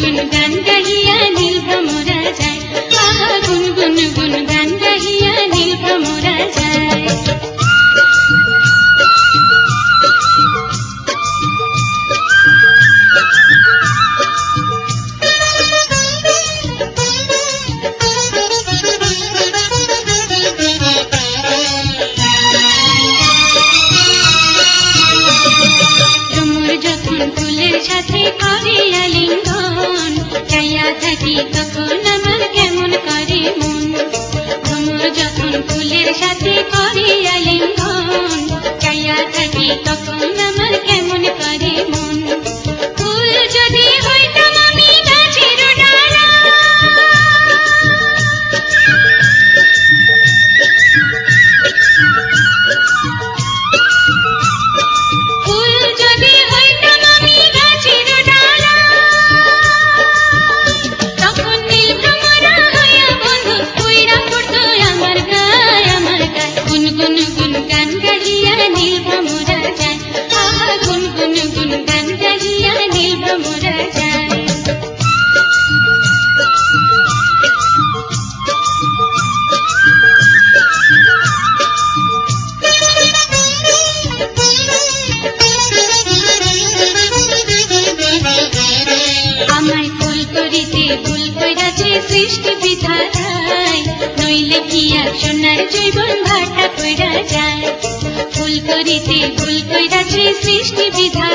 গুন গান গাহিয়া নীল ভ্রমরা যায়, আহা গুন গুন গুন গান গাহিয়া নীল ভ্রমরা যায়। ফুলের সাথে করে আলিঙ্গন, চাইয়া থাকি তখন আমার কেমন করে মন। ভ্রমর যখন ফুলের সাথে করে আলিঙ্গন, চাইয়া থাকি তখন আমার কেমন করে মন। ফুল যদি হইতাম আমি গাছের ডালা, ফুল যদি হইতাম আমি গাছের ডালা, তখন নীল ভ্রমরা হইয়া বন্ধু উইরা পড়তো আমার গায়, আমার গায়। গুন গুন গুন গান গাহিয়া নীল ভ্রমরা যায়, আহা গুন গুন গুন গান গাহিয়া নীল ভ্রমরা যায়। আমায় ফুল করিতে ভুল কইরাছে সৃষ্টি বিধাতায়, নইলে কি আর সোনার জৈবন ভাটা কইরা যায়। ফুল করিতে ভুল কইরাছে সৃষ্টি বিধাতায়।